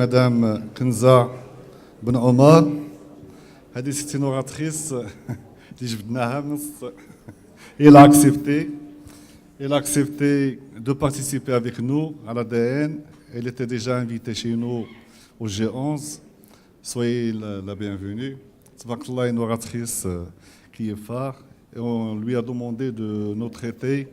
Madame Kenza Ben Omar. C'est une oratrice Elle a accepté. Elle a accepté de participer avec nous à l'ADN. Elle était déjà invitée chez nous au G11. Soyez la bienvenue. C'est une oratrice qui est phare. Et on lui a demandé de nous traiter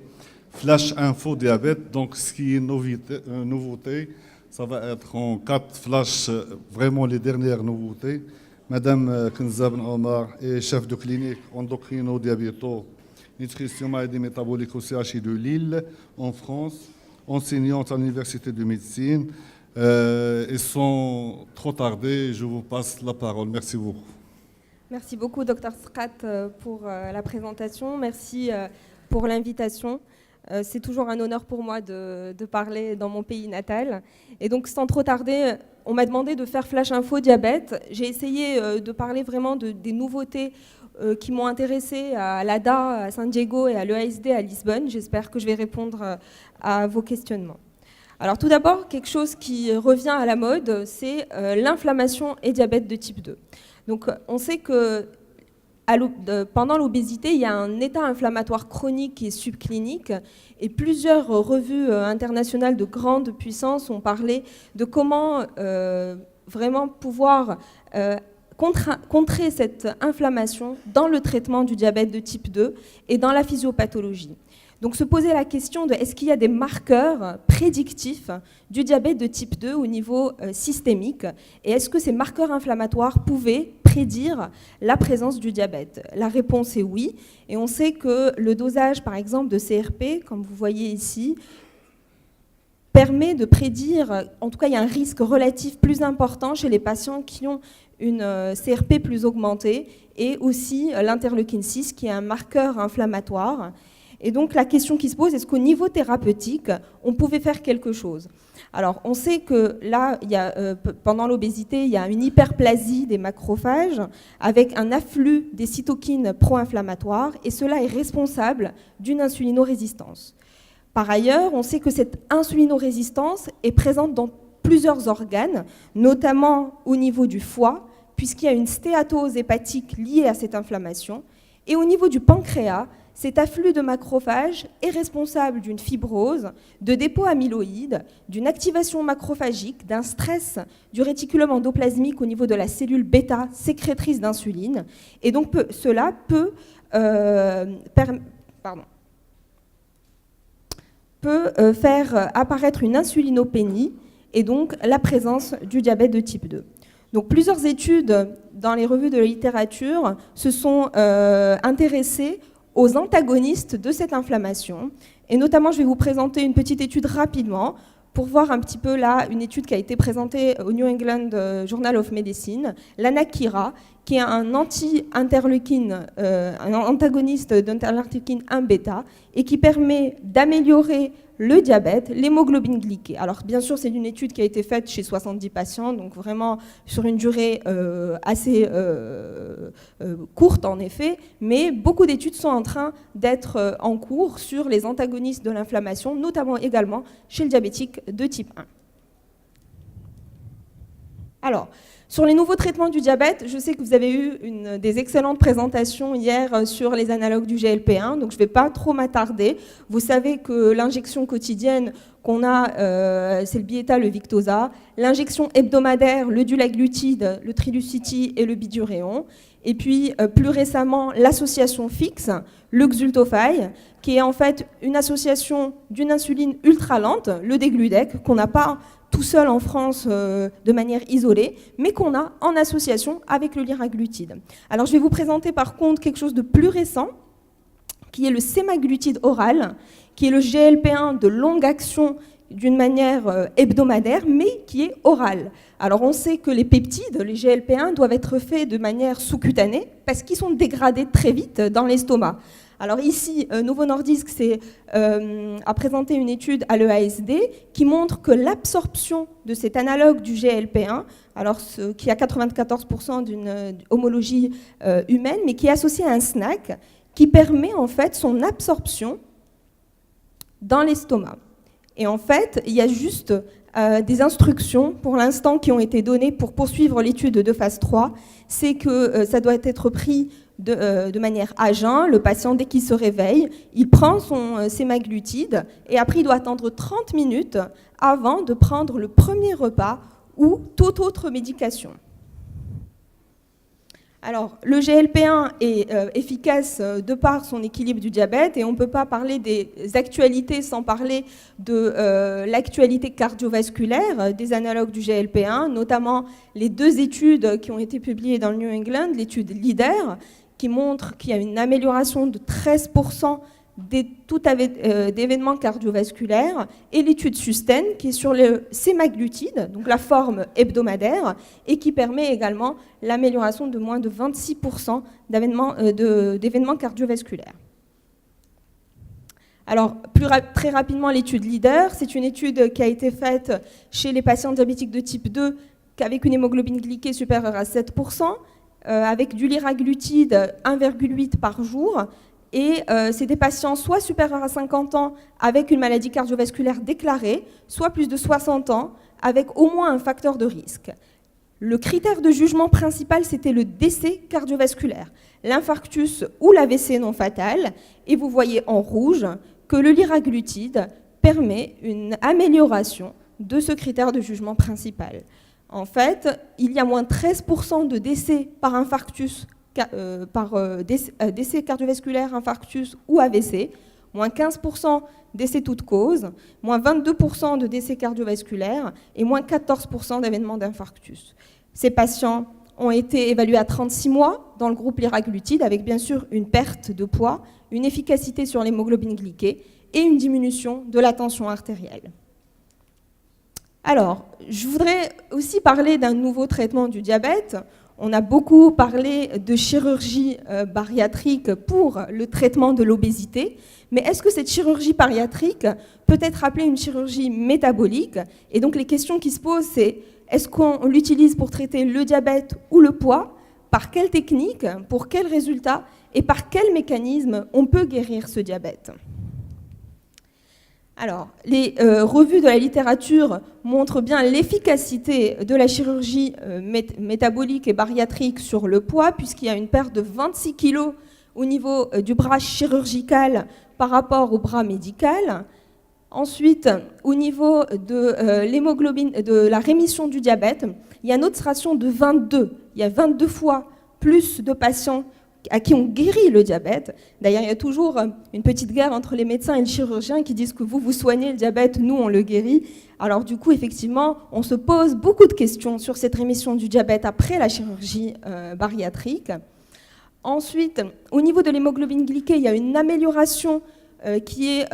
Flash Info Diabète. Donc, ce qui est une nouveauté, ça va être en 4 flashs, vraiment les dernières nouveautés. Madame Kenza Ben Omar est chef de clinique endocrino-diabéto, nutrition et métabolique au CHI de Lille, en France, enseignante à l'Université de médecine. Ils sont trop tardés, je vous passe la parole. Merci beaucoup. Merci beaucoup, Dr Srat, pour la présentation. Merci pour l'invitation. C'est toujours un honneur pour moi de parler dans mon pays natal. Et donc, sans trop tarder, on m'a demandé de faire Flash Info Diabète. J'ai essayé de parler vraiment des nouveautés qui m'ont intéressée à l'ADA, à San Diego et à l'EASD à Lisbonne. J'espère que je vais répondre à vos questionnements. Alors, tout d'abord, quelque chose qui revient à la mode, c'est l'inflammation et diabète de type 2. Donc, on sait que pendant l'obésité, il y a un état inflammatoire chronique et subclinique, et plusieurs revues internationales de grande puissance ont parlé de comment vraiment pouvoir contrer cette inflammation dans le traitement du diabète de type 2 et dans la physiopathologie. Donc se poser la question de est-ce qu'il y a des marqueurs prédictifs du diabète de type 2 au niveau systémique, et est-ce que ces marqueurs inflammatoires pouvaient prédire la présence du diabète? La réponse est oui, et on sait que le dosage par exemple de CRP, comme vous voyez ici, permet de prédire, en tout cas il y a un risque relatif plus important chez les patients qui ont une CRP plus augmentée, et aussi l'interleukine 6 qui est un marqueur inflammatoire. Et donc la question qui se pose, est-ce qu'au niveau thérapeutique, on pouvait faire quelque chose? Alors on sait que là, pendant l'obésité, il y a une hyperplasie des macrophages avec un afflux des cytokines pro-inflammatoires, et cela est responsable d'une insulinorésistance. Par ailleurs, on sait que cette insulinorésistance est présente dans plusieurs organes, notamment au niveau du foie, puisqu'il y a une stéatose hépatique liée à cette inflammation, et au niveau du pancréas. Cet afflux de macrophages est responsable d'une fibrose, de dépôts amyloïdes, d'une activation macrophagique, d'un stress du réticulum endoplasmique au niveau de la cellule bêta sécrétrice d'insuline. Et donc cela peut faire apparaître une insulinopénie et donc la présence du diabète de type 2. Donc plusieurs études dans les revues de la littérature se sont intéressées aux antagonistes de cette inflammation. Et notamment, je vais vous présenter une petite étude rapidement pour voir un petit peu là, une étude qui a été présentée au New England Journal of Medicine, l'anakira, qui est un anti-interleukine, un antagoniste d'interleukine 1 bêta, et qui permet d'améliorer le diabète, l'hémoglobine glyquée. Alors bien sûr, c'est une étude qui a été faite chez 70 patients, donc vraiment sur une durée assez courte en effet, mais beaucoup d'études sont en train d'être en cours sur les antagonistes de l'inflammation, notamment également chez le diabétique de type 1. Alors, sur les nouveaux traitements du diabète, je sais que vous avez eu des excellentes présentations hier sur les analogues du GLP-1, donc je ne vais pas trop m'attarder. Vous savez que l'injection quotidienne qu'on a, c'est le Byetta, le Victoza, l'injection hebdomadaire, le dulaglutide, le Triluciti et le Biduréon, et puis plus récemment l'association fixe, le Xultophy, qui est en fait une association d'une insuline ultra lente, le Degludec, qu'on n'a pas tout seul en France de manière isolée, mais qu'on a en association avec le liraglutide. Alors je vais vous présenter par contre quelque chose de plus récent, qui est le sémaglutide oral, qui est le GLP-1 de longue action d'une manière hebdomadaire, mais qui est oral. Alors on sait que les peptides, les GLP-1, doivent être faits de manière sous-cutanée, parce qu'ils sont dégradés très vite dans l'estomac. Alors ici, Novo Nordisk a présenté une étude à l'EASD qui montre que l'absorption de cet analogue du GLP-1, alors qui a 94% d'une homologie humaine, mais qui est associé à un snack, qui permet en fait son absorption dans l'estomac. Et en fait, il y a juste des instructions pour l'instant qui ont été données pour poursuivre l'étude de phase 3. C'est que ça doit être pris de manière à jeun. Le patient, dès qu'il se réveille, il prend son sémaglutide et après il doit attendre 30 minutes avant de prendre le premier repas ou toute autre médication. Alors, le GLP-1 est efficace de par son équilibre du diabète et on ne peut pas parler des actualités sans parler de l'actualité cardiovasculaire des analogues du GLP-1, notamment les 2 études qui ont été publiées dans le New England, l'étude LEADER, qui montre qu'il y a une amélioration de 13% d'événements cardiovasculaires, et l'étude SUSTAIN qui est sur le sémaglutide, donc la forme hebdomadaire, et qui permet également l'amélioration de moins de 26% d'événements cardiovasculaires. Alors, très rapidement, l'étude LEADER, c'est une étude qui a été faite chez les patients diabétiques de type 2 avec une hémoglobine glyquée supérieure à 7%, avec du liraglutide 1,8 par jour. Et c'est des patients soit supérieurs à 50 ans avec une maladie cardiovasculaire déclarée, soit plus de 60 ans avec au moins un facteur de risque. Le critère de jugement principal, c'était le décès cardiovasculaire, l'infarctus ou l'AVC non fatal. Et vous voyez en rouge que le liraglutide permet une amélioration de ce critère de jugement principal. En fait, il y a moins 13% de décès par infarctus décès cardiovasculaire, infarctus ou AVC, moins 15% décès toute cause, moins 22% de décès cardiovasculaires et moins 14% d'événements d'infarctus. Ces patients ont été évalués à 36 mois dans le groupe liraglutide avec bien sûr une perte de poids, une efficacité sur l'hémoglobine glyquée et une diminution de la tension artérielle. Alors, je voudrais aussi parler d'un nouveau traitement du diabète. On a beaucoup parlé de chirurgie bariatrique pour le traitement de l'obésité, mais est-ce que cette chirurgie bariatrique peut être appelée une chirurgie métabolique? Et donc les questions qui se posent, c'est est-ce qu'on l'utilise pour traiter le diabète ou le poids? Par quelle technique? Pour quels résultats? Et par quel mécanisme on peut guérir ce diabète? Alors, les revues de la littérature montrent bien l'efficacité de la chirurgie métabolique et bariatrique sur le poids, puisqu'il y a une perte de 26 kg au niveau du bras chirurgical par rapport au bras médical. Ensuite, au niveau de l'hémoglobine, de la rémission du diabète, il y a une autre ration de 22. Il y a 22 fois plus de patients à qui on guérit le diabète. D'ailleurs, il y a toujours une petite guerre entre les médecins et les chirurgiens qui disent que vous soignez le diabète, nous, on le guérit. Alors du coup, effectivement, on se pose beaucoup de questions sur cette rémission du diabète après la chirurgie bariatrique. Ensuite, au niveau de l'hémoglobine glyquée, il y a une amélioration qui est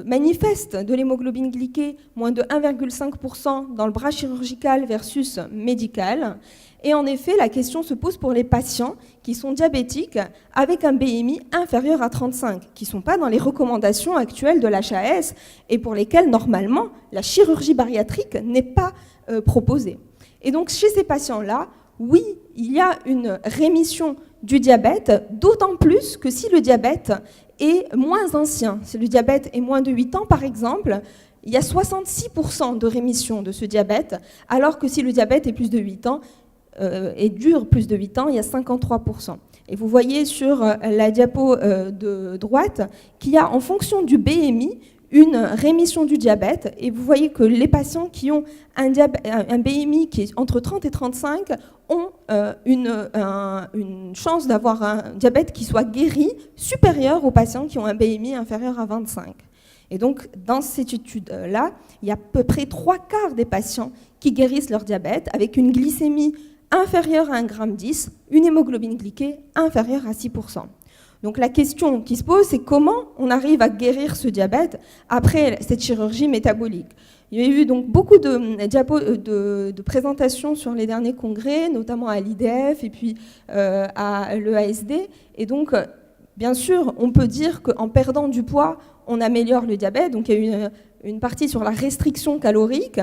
manifeste de l'hémoglobine glyquée, moins de 1,5% dans le bras chirurgical versus médical. Et en effet, la question se pose pour les patients qui sont diabétiques avec un BMI inférieur à 35, qui ne sont pas dans les recommandations actuelles de l'HAS et pour lesquels, normalement, la chirurgie bariatrique n'est pas proposée. Et donc, chez ces patients-là, oui, il y a une rémission du diabète, d'autant plus que si le diabète est moins ancien, si le diabète est moins de 8 ans, par exemple, il y a 66% de rémission de ce diabète, alors que si le diabète est plus de 8 ans, et dure plus de 8 ans, il y a 53%. Et vous voyez sur la diapo de droite qu'il y a, en fonction du BMI, une rémission du diabète. Et vous voyez que les patients qui ont un BMI qui est entre 30 et 35 ont une chance d'avoir un diabète qui soit guéri supérieur aux patients qui ont un BMI inférieur à 25. Et donc, dans cette étude-là, il y a à peu près 3/4 des patients qui guérissent leur diabète avec une glycémie inférieure à 1,10 g, une hémoglobine glyquée inférieure à 6%. Donc la question qui se pose, c'est comment on arrive à guérir ce diabète après cette chirurgie métabolique. Il y a eu donc beaucoup de présentations sur les derniers congrès, notamment à l'IDF et puis à l'EASD. Et donc, bien sûr, on peut dire qu'en perdant du poids, on améliore le diabète. Donc il y a eu une partie sur la restriction calorique,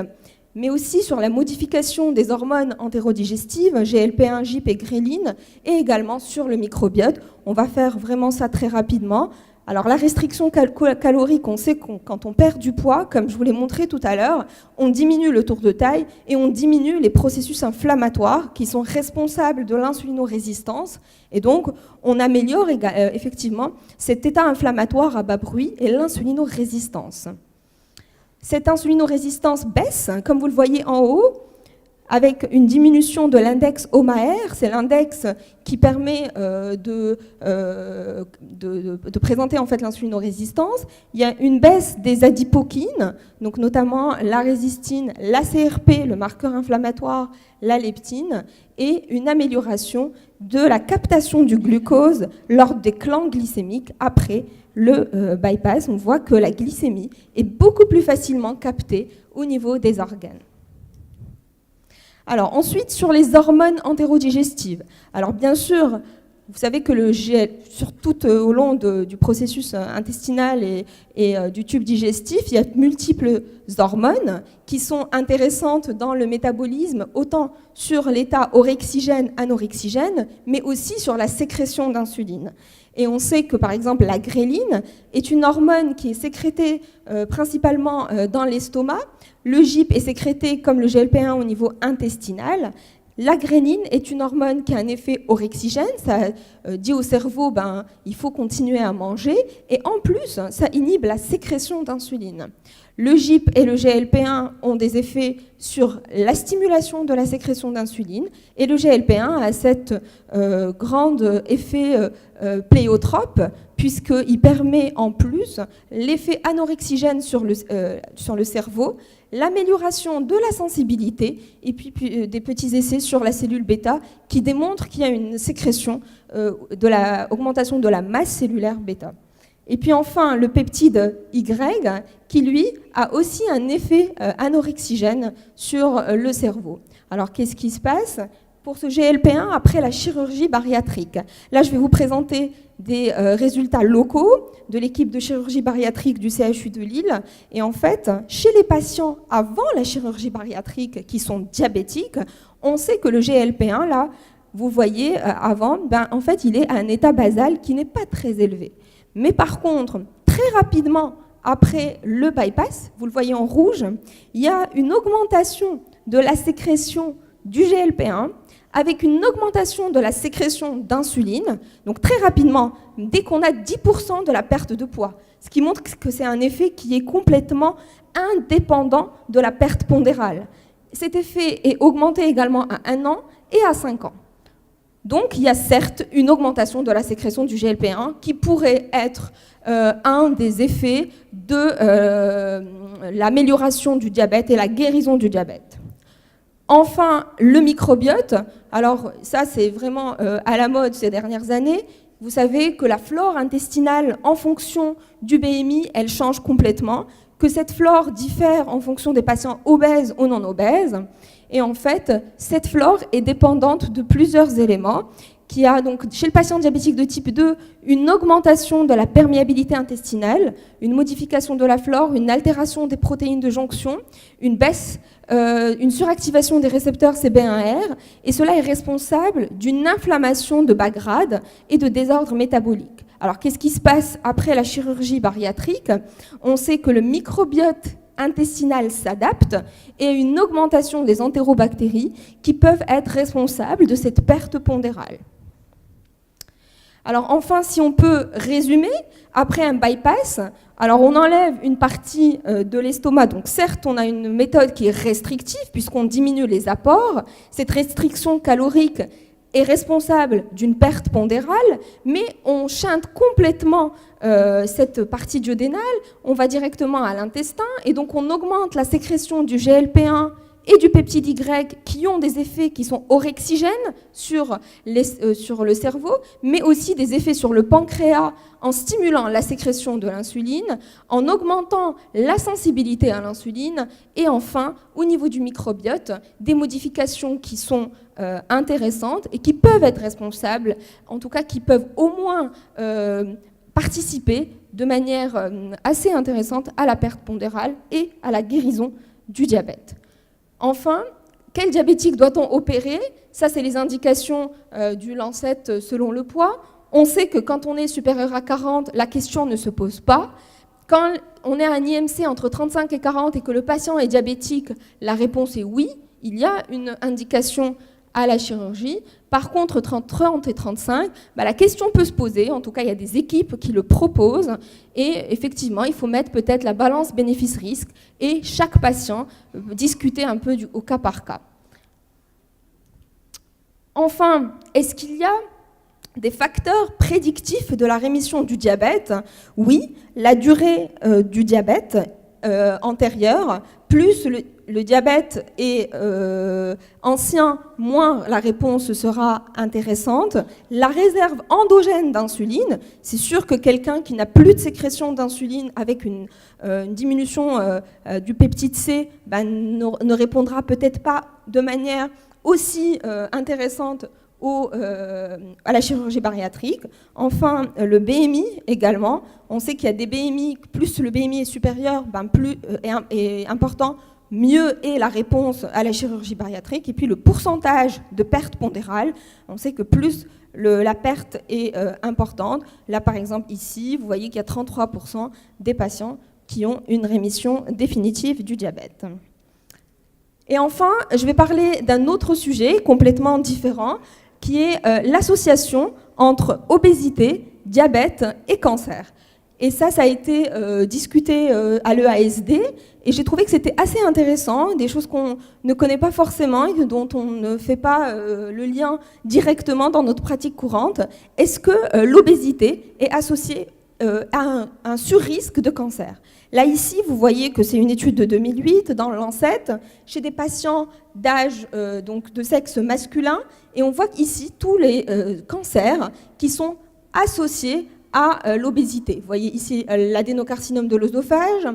mais aussi sur la modification des hormones entérodigestives, GLP-1, GIP et ghrelin, et également sur le microbiote. On va faire vraiment ça très rapidement. Alors la restriction calorique, on sait que quand on perd du poids, comme je vous l'ai montré tout à l'heure, on diminue le tour de taille et on diminue les processus inflammatoires qui sont responsables de l'insulinorésistance. Et donc, on améliore effectivement cet état inflammatoire à bas bruit et l'insulinorésistance. Cette insulinorésistance baisse, comme vous le voyez en haut, avec une diminution de l'index OMAR, c'est l'index qui permet de présenter en fait l'insulinorésistance. Il y a une baisse des adipokines, donc notamment la résistine, la CRP, le marqueur inflammatoire, la leptine, et une amélioration de la captation du glucose lors des clans glycémiques après le bypass. On voit que la glycémie est beaucoup plus facilement captée au niveau des organes. Alors ensuite, sur les hormones entérodigestives. Alors bien sûr, vous savez que tout au long du processus intestinal et du tube digestif, il y a multiples hormones qui sont intéressantes dans le métabolisme, autant sur l'état orexigène, anorexigène, mais aussi sur la sécrétion d'insuline. Et on sait que, par exemple, la gréline est une hormone qui est sécrétée principalement dans l'estomac. Le GIP est sécrété comme le GLP-1 au niveau intestinal. La gréline est une hormone qui a un effet orexigène. Ça dit au cerveau, il faut continuer à manger. Et en plus, ça inhibe la sécrétion d'insuline. Le GIP et le GLP-1 ont des effets sur la stimulation de la sécrétion d'insuline et le GLP-1 a cet grand effet pléiotrope puisqu'il permet en plus l'effet anorexigène sur le cerveau, l'amélioration de la sensibilité et puis des petits essais sur la cellule bêta qui démontrent qu'il y a une sécrétion augmentation de la masse cellulaire bêta. Et puis enfin, le peptide Y, qui lui a aussi un effet anorexigène sur le cerveau. Alors qu'est-ce qui se passe pour ce GLP-1 après la chirurgie bariatrique? Là, je vais vous présenter des résultats locaux de l'équipe de chirurgie bariatrique du CHU de Lille. Et en fait, chez les patients avant la chirurgie bariatrique qui sont diabétiques, on sait que le GLP-1, là, vous voyez avant, en fait, il est à un état basal qui n'est pas très élevé. Mais par contre, très rapidement après le bypass, vous le voyez en rouge, il y a une augmentation de la sécrétion du GLP-1 avec une augmentation de la sécrétion d'insuline, donc très rapidement, dès qu'on a 10% de la perte de poids, ce qui montre que c'est un effet qui est complètement indépendant de la perte pondérale. Cet effet est augmenté également à 1 an et à 5 ans. Donc, il y a certes une augmentation de la sécrétion du GLP-1 qui pourrait être un des effets de l'amélioration du diabète et la guérison du diabète. Enfin, le microbiote. Alors, ça, c'est vraiment à la mode ces dernières années. Vous savez que la flore intestinale, en fonction du BMI, elle change complètement, que cette flore diffère en fonction des patients obèses ou non obèses. Et en fait, cette flore est dépendante de plusieurs éléments, qui a donc chez le patient diabétique de type 2 une augmentation de la perméabilité intestinale, une modification de la flore, une altération des protéines de jonction, une baisse, une suractivation des récepteurs CB1R, et cela est responsable d'une inflammation de bas grade et de désordre métabolique. Alors qu'est-ce qui se passe après la chirurgie bariatrique? On sait que le microbiote intestinal s'adapte et une augmentation des entérobactéries qui peuvent être responsables de cette perte pondérale. Alors enfin, si on peut résumer, après un bypass, alors on enlève une partie de l'estomac, donc certes on a une méthode qui est restrictive puisqu'on diminue les apports, cette restriction calorique est responsable d'une perte pondérale, mais on chinte complètement cette partie duodénale, on va directement à l'intestin, et donc on augmente la sécrétion du GLP-1 et du peptide Y qui ont des effets qui sont orexigènes sur le cerveau, mais aussi des effets sur le pancréas en stimulant la sécrétion de l'insuline, en augmentant la sensibilité à l'insuline, et enfin, au niveau du microbiote, des modifications qui sont intéressantes et qui peuvent être responsables, en tout cas qui peuvent au moins participer de manière assez intéressante à la perte pondérale et à la guérison du diabète. Enfin, quel diabétique doit-on opérer? Ça, c'est les indications du Lancet selon le poids. On sait que quand on est supérieur à 40, la question ne se pose pas. Quand on est à un IMC entre 35 et 40 et que le patient est diabétique, la réponse est oui, il y a une indication à la chirurgie. Par contre, 30 et 35, la question peut se poser, en tout cas il y a des équipes qui le proposent, et effectivement il faut mettre peut-être la balance bénéfice-risque et chaque patient discuter un peu au cas par cas. Enfin, est-ce qu'il y a des facteurs prédictifs de la rémission du diabète? Oui, la durée du diabète antérieur, plus le diabète est ancien, moins la réponse sera intéressante. La réserve endogène d'insuline, c'est sûr que quelqu'un qui n'a plus de sécrétion d'insuline avec une diminution du peptide C ne répondra peut-être pas de manière aussi intéressante à la chirurgie bariatrique. Enfin, le BMI également. On sait qu'il y a des BMI, plus le BMI est supérieur, plus est important, mieux est la réponse à la chirurgie bariatrique. Et puis le pourcentage de perte pondérale, on sait que plus la perte est importante. Là, par exemple, ici, vous voyez qu'il y a 33% des patients qui ont une rémission définitive du diabète. Et enfin, je vais parler d'un autre sujet complètement différent, qui est l'association entre obésité, diabète et cancer. Et ça a été discuté à l'EASD, et j'ai trouvé que c'était assez intéressant, des choses qu'on ne connaît pas forcément et dont on ne fait pas le lien directement dans notre pratique courante. Est-ce que l'obésité est associée à un surrisque de cancer? Là, ici, vous voyez que c'est une étude de 2008 dans le Lancet, chez des patients d'âge, donc de sexe masculin, et on voit ici tous les cancers qui sont associés à l'obésité. Vous voyez ici l'adénocarcinome de l'œsophage,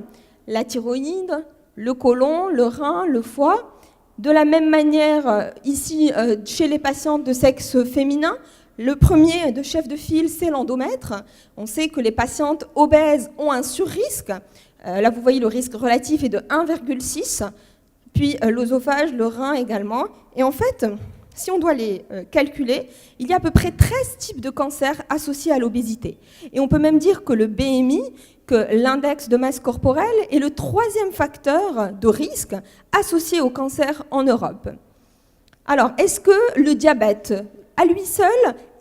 la thyroïde, le côlon, le rein, le foie. De la même manière, ici, chez les patients de sexe féminin, le premier de chef de file, c'est l'endomètre. On sait que les patientes obèses ont un surrisque. Là, vous voyez, le risque relatif est de 1,6. Puis l'œsophage, le rein également. Et en fait, si on doit les calculer, il y a à peu près 13 types de cancers associés à l'obésité. Et on peut même dire que le BMI, que l'index de masse corporelle, est le 3e facteur de risque associé au cancer en Europe. Alors, est-ce que le diabète, à lui seul,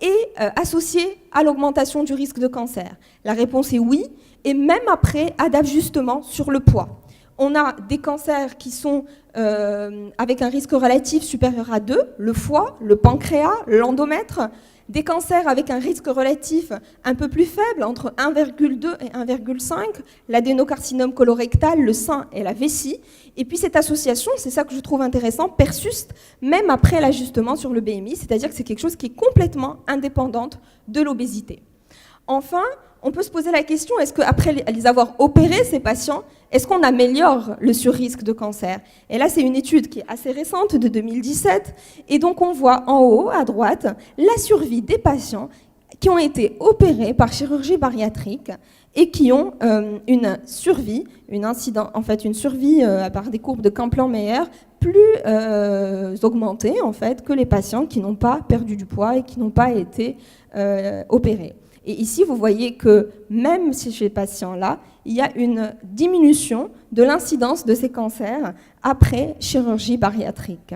est associé à l'augmentation du risque de cancer? La réponse est oui, et même après, à d'ajustement sur le poids. On a des cancers qui sont avec un risque relatif supérieur à 2, le foie, le pancréas, l'endomètre, des cancers avec un risque relatif un peu plus faible, entre 1,2 et 1,5, l'adénocarcinome colorectal, le sein et la vessie. Et puis cette association, c'est ça que je trouve intéressant, persiste même après l'ajustement sur le BMI, c'est-à-dire que c'est quelque chose qui est complètement indépendante de l'obésité. Enfin, on peut se poser la question, est-ce qu'après les avoir opérés, ces patients, est-ce qu'on améliore le surrisque de cancer? Et là, c'est une étude qui est assez récente, de 2017, et donc on voit en haut, à droite, la survie des patients qui ont été opérés par chirurgie bariatrique et qui ont une survie, une survie par des courbes de Kaplan-Meier plus augmentée en fait, que les patients qui n'ont pas perdu du poids et qui n'ont pas été opérés. Et ici, vous voyez que même chez ces patients-là, il y a une diminution de l'incidence de ces cancers après chirurgie bariatrique.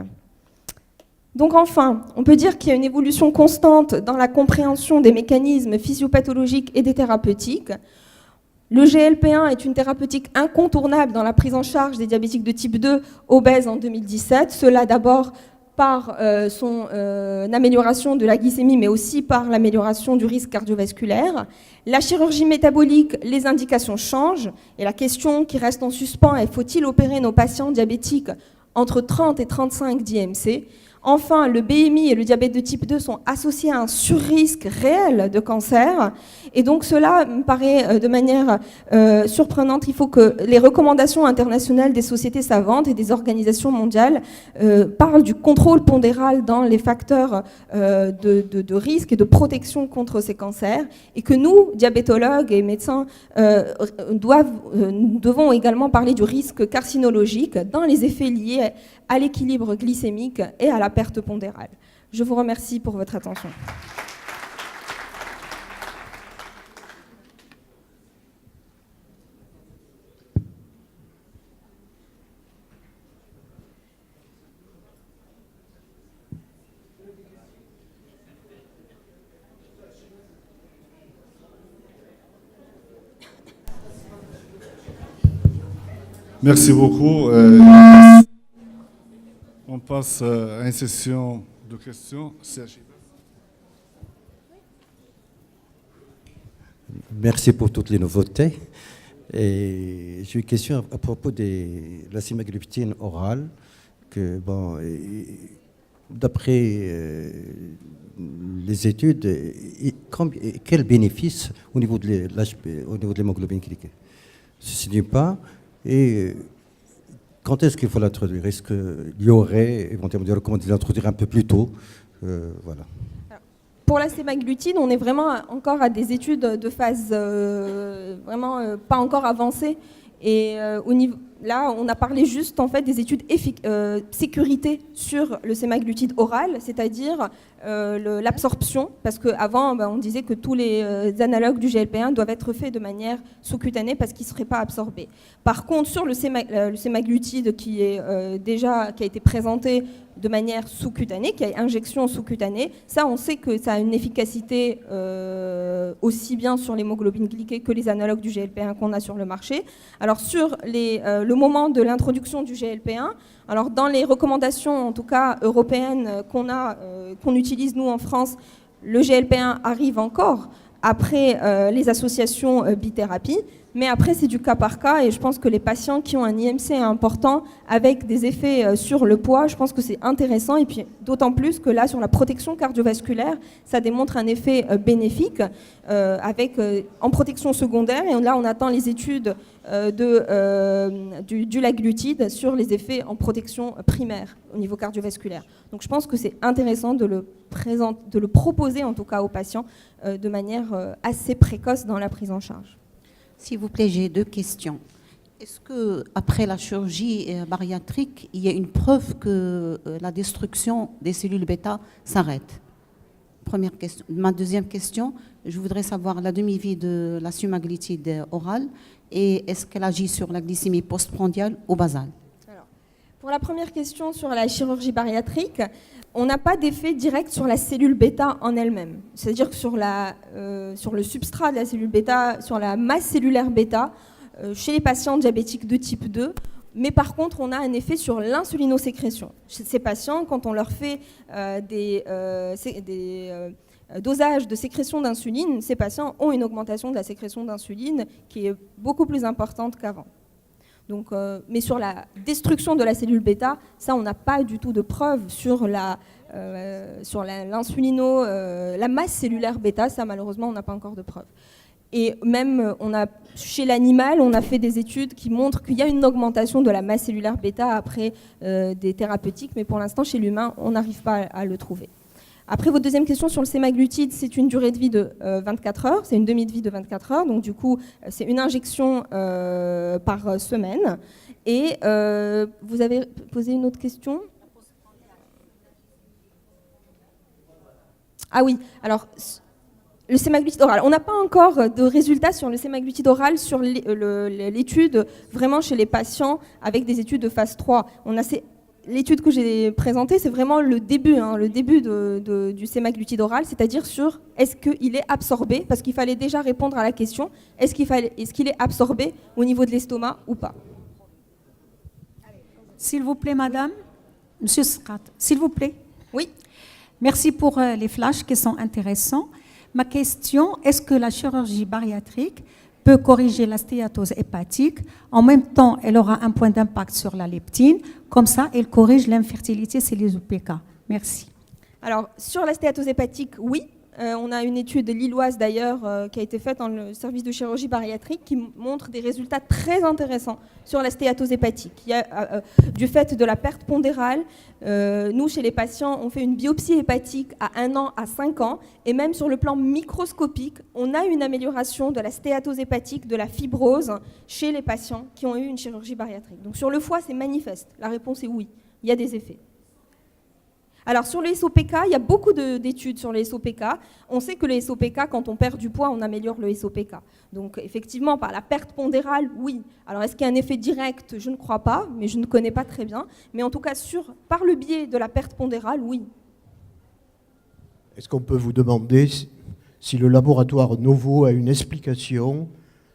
Donc enfin, on peut dire qu'il y a une évolution constante dans la compréhension des mécanismes physiopathologiques et des thérapeutiques. Le GLP-1 est une thérapeutique incontournable dans la prise en charge des diabétiques de type 2 obèses en 2017. Cela d'abord par son amélioration de la glycémie, mais aussi par l'amélioration du risque cardiovasculaire. La chirurgie métabolique, les indications changent, et la question qui reste en suspens est: faut-il opérer nos patients diabétiques entre 30 et 35 d'IMC? Enfin, le BMI et le diabète de type 2 sont associés à un surrisque réel de cancer. Et donc cela me paraît de manière surprenante. Il faut que les recommandations internationales des sociétés savantes et des organisations mondiales parlent du contrôle pondéral dans les facteurs de risque et de protection contre ces cancers. Et que nous, diabétologues et médecins, devons également parler du risque carcinologique dans les effets liés à l'équilibre glycémique et à la perte pondérale. Je vous remercie pour votre attention. Merci beaucoup. On passe à une session de questions. Sergi. Merci pour toutes les nouveautés. Et j'ai une question à propos de la semaglutine orale. Que, bon, d'après les études, quel bénéfice au niveau de l'hémoglobine glycée? Ceci d'une part. Et quand est-ce qu'il faut l'introduire? Est-ce qu'il y aurait éventuellement des recommandations de l'introduire un peu plus tôt? Voilà. Pour la sémaglutide, on est vraiment encore à des études de phase vraiment pas encore avancées. Et au niveau, là, on a parlé juste en fait des études sécurité sur le sémaglutide oral, c'est-à-dire l'absorption, parce qu'avant, on disait que tous les analogues du GLP-1 doivent être faits de manière sous-cutanée parce qu'ils ne seraient pas absorbés. Par contre, sur le sémaglutide qui a été présenté de manière sous-cutanée, qui a injection sous-cutanée, ça, on sait que ça a une efficacité aussi bien sur l'hémoglobine glycée que les analogues du GLP-1 qu'on a sur le marché. Alors, sur le moment de l'introduction du GLP-1, alors dans les recommandations, en tout cas européennes, qu'on utilise nous en France, le GLP-1 arrive encore après les associations bithérapie. Mais après, c'est du cas par cas et je pense que les patients qui ont un IMC important avec des effets sur le poids, je pense que c'est intéressant. Et puis d'autant plus que là, sur la protection cardiovasculaire, ça démontre un effet bénéfique en protection secondaire. Et là, on attend les études du laglutide sur les effets en protection primaire au niveau cardiovasculaire. Donc je pense que c'est intéressant de le proposer en tout cas aux patients de manière assez précoce dans la prise en charge. S'il vous plaît, j'ai deux questions. Est-ce qu'après la chirurgie bariatrique, il y a une preuve que la destruction des cellules bêta s'arrête? Première question. Ma deuxième question, je voudrais savoir la demi-vie de la semaglutide orale et est-ce qu'elle agit sur la glycémie postprandiale ou basale? Alors, pour la première question sur la chirurgie bariatrique, on n'a pas d'effet direct sur la cellule bêta en elle-même. C'est-à-dire que sur le substrat de la cellule bêta, sur la masse cellulaire bêta, chez les patients diabétiques de type 2, mais par contre, on a un effet sur l'insulinosécrétion. Chez ces patients, quand on leur fait des dosages de sécrétion d'insuline, ces patients ont une augmentation de la sécrétion d'insuline qui est beaucoup plus importante qu'avant. Donc, mais sur la destruction de la cellule bêta, ça, on n'a pas du tout de preuve sur la masse cellulaire bêta. Ça, malheureusement, on n'a pas encore de preuve. Et même, chez l'animal, on a fait des études qui montrent qu'il y a une augmentation de la masse cellulaire bêta après des thérapeutiques, mais pour l'instant, chez l'humain, on n'arrive pas à le trouver. Après, votre deuxième question sur le sémaglutide, c'est une durée de vie de 24 heures, c'est une demi de vie de 24 heures, donc du coup, c'est une injection par semaine. Et vous avez posé une autre question? Ah oui, alors, le sémaglutide oral. On n'a pas encore de résultats sur le sémaglutide oral sur l'étude vraiment chez les patients avec des études de phase 3. L'étude que j'ai présentée, c'est vraiment le début du sémaglutide oral, c'est-à-dire sur est-ce qu'il est absorbé, parce qu'il fallait déjà répondre à la question, est-ce qu'il est absorbé au niveau de l'estomac ou pas? S'il vous plaît, madame. Monsieur Scrat, s'il vous plaît. Oui. Merci pour les flashs qui sont intéressants. Ma question, est-ce que la chirurgie bariatrique peut corriger la stéatose hépatique? En même temps, elle aura un point d'impact sur la leptine. Comme ça, elle corrige l'infertilité chez les OPK. Merci. Alors, sur la stéatose hépatique, oui. On a une étude lilloise d'ailleurs qui a été faite dans le service de chirurgie bariatrique qui montre des résultats très intéressants sur la stéatose hépatique. Il y a, du fait de la perte pondérale, nous chez les patients, on fait une biopsie hépatique à 1 an, à 5 ans, et même sur le plan microscopique, on a une amélioration de la stéatose hépatique, de la fibrose chez les patients qui ont eu une chirurgie bariatrique. Donc sur le foie, c'est manifeste. La réponse est oui, il y a des effets. Alors sur les SOPK, il y a beaucoup d'études sur les SOPK. On sait que les SOPK, quand on perd du poids, on améliore le SOPK. Donc effectivement, par la perte pondérale, oui. Alors est-ce qu'il y a un effet direct? Je ne crois pas, mais je ne connais pas très bien. Mais en tout cas, par le biais de la perte pondérale, oui. Est-ce qu'on peut vous demander si le laboratoire Novo a une explication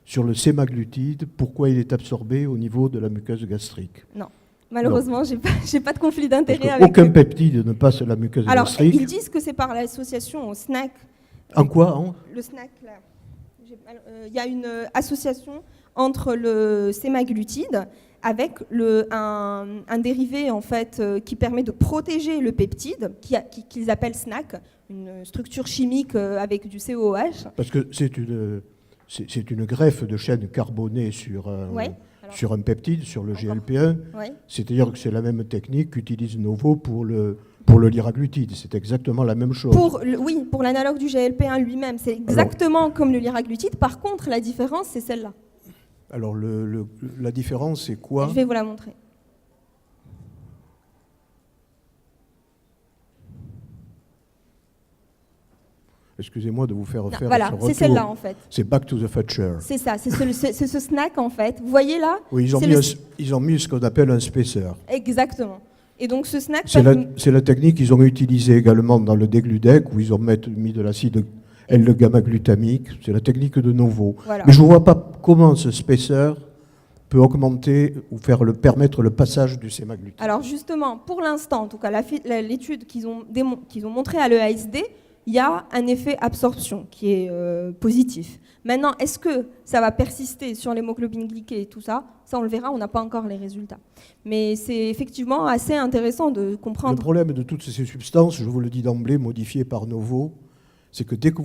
sur le sémaglutide, pourquoi il est absorbé au niveau de la muqueuse gastrique. Non. Malheureusement, j'ai pas de conflit Parce d'intérêt que avec aucun eux. peptide ne passe la muqueuse Alors, gastrique. ils disent que c'est par l'association au SNAC. En quoi hein Le SNAC, là. Il y a une association entre le sémaglutide avec un dérivé en fait, qui permet de protéger le peptide, qu'ils appellent SNAC, une structure chimique avec du COOH. Parce que c'est une greffe de chaîne carbonée sur un peptide, sur le GLP-1. Ouais. C'est-à-dire que c'est la même technique qu'utilise Novo pour le liraglutide. C'est exactement la même chose. Oui, pour l'analogue du GLP-1 lui-même, c'est exactement comme le liraglutide. Par contre, la différence, c'est celle-là. Alors, la différence, c'est quoi? Je vais vous la montrer. Excusez-moi de vous faire refaire Voilà, ce retour. c'est celle-là en fait. C'est Back to the Future. C'est ça, c'est ce snack en fait. Vous voyez là? Oui, ils ont mis ce qu'on appelle un spacer. Exactement. Et donc ce snack... C'est la technique qu'ils ont utilisée également dans le Degludec, où ils ont mis de l'acide L-gamma-glutamique. C'est la technique de Novo. Voilà. Mais je ne vois pas comment ce spacer peut augmenter ou permettre le passage du sémaglutide. Alors justement, pour l'instant, en tout cas, l'étude qu'ils ont montrée à l'EASD, il y a un effet absorption qui est positif. Maintenant, est-ce que ça va persister sur l'hémoglobine glyquée et tout ça? Ça, on le verra, on n'a pas encore les résultats. Mais c'est effectivement assez intéressant de comprendre. Le problème de toutes ces substances, je vous le dis d'emblée, modifiées par Novo, c'est que dès que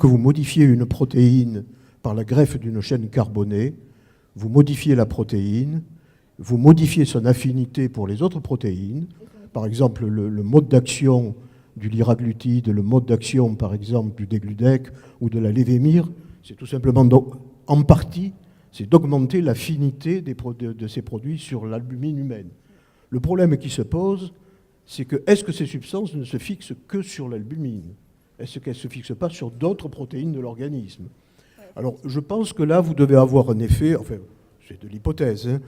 vous modifiez une protéine par la greffe d'une chaîne carbonée, vous modifiez la protéine, vous modifiez son affinité pour les autres protéines. Par exemple, le mode d'action du liraglutide, le mode d'action, par exemple, du Degludec ou de la lévémir, c'est tout simplement, en partie, c'est d'augmenter l'affinité de ces produits sur l'albumine humaine. Le problème qui se pose, c'est que est-ce que ces substances ne se fixent que sur l'albumine? Est-ce qu'elles ne se fixent pas sur d'autres protéines de l'organisme? Alors, je pense que là, vous devez avoir un effet, enfin, c'est de l'hypothèse, hein,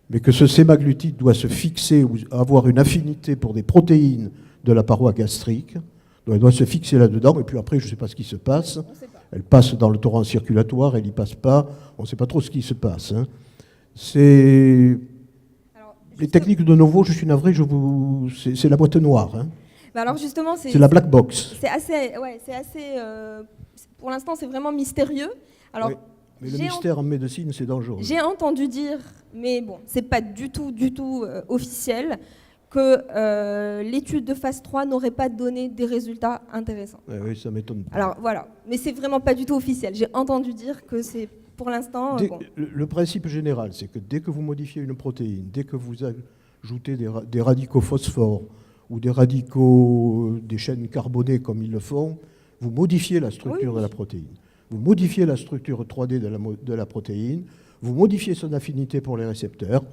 mais que ce sémaglutide doit se fixer ou avoir une affinité pour des protéines de la paroi gastrique, donc elle doit se fixer là-dedans, et puis après, je ne sais pas ce qui se passe. Elle passe dans le torrent circulatoire, elle n'y passe pas, on ne sait pas trop ce qui se passe. Hein. Les techniques de Novo, je suis navré, c'est la boîte noire. Hein. Bah alors justement, c'est la black box. C'est assez, pour l'instant, c'est vraiment mystérieux. Alors, oui. Mais le mystère en médecine, c'est dangereux. J'ai entendu dire, mais bon, c'est pas du tout officiel, que l'étude de phase 3 n'aurait pas donné des résultats intéressants. Oui, ça m'étonne pas. Alors voilà, mais c'est vraiment pas du tout officiel. J'ai entendu dire que c'est pour l'instant... Le principe général, c'est que dès que vous modifiez une protéine, dès que vous ajoutez des radicaux phosphore ou des chaînes carbonées comme ils le font, vous modifiez la structure de la protéine. Vous modifiez la structure 3D de la protéine, vous modifiez son affinité pour les récepteurs.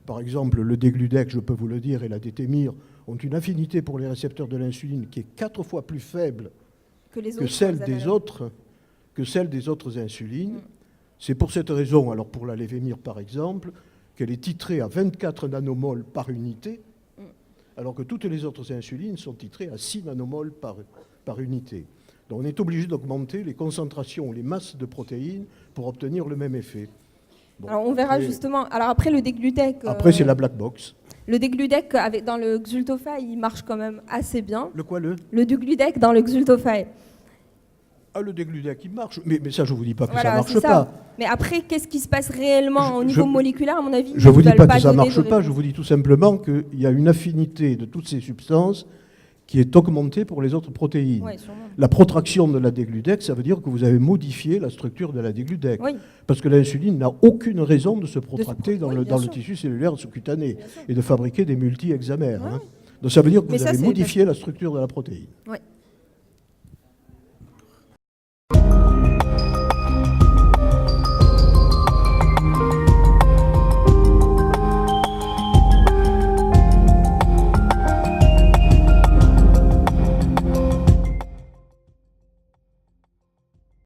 Par exemple, le Degludec, je peux vous le dire, et la Détémir ont une affinité pour les récepteurs de l'insuline qui est 4 fois plus faible que celle des autres insulines. C'est pour cette raison, alors pour la Lévémir par exemple, qu'elle est titrée à 24 nanomoles par unité, alors que toutes les autres insulines sont titrées à 6 nanomoles par unité. Donc on est obligé d'augmenter les concentrations, les masses de protéines pour obtenir le même effet. Bon, alors on verra justement. Alors après le Degludec... Après c'est la black box. Le Degludec dans le Xultophy, il marche quand même assez bien. Le quoi Le Degludec dans le Xultophy. Ah, le Degludec, il marche. Mais ça, je ne vous dis pas que voilà, ça ne marche pas. Mais après, qu'est-ce qui se passe réellement au niveau moléculaire, à mon avis? Je ne vous dis pas que ça ne marche pas, je vous dis tout simplement qu'il y a une affinité de toutes ces substances qui est augmentée pour les autres protéines. Ouais, la protraction de la Degludec, ça veut dire que vous avez modifié la structure de la Degludec. Oui. Parce que l'insuline n'a aucune raison de se protracter dans le tissu cellulaire sous-cutané et de fabriquer des multi-hexamères. Hein. Donc ça veut dire que vous avez modifié la structure de la protéine. Oui.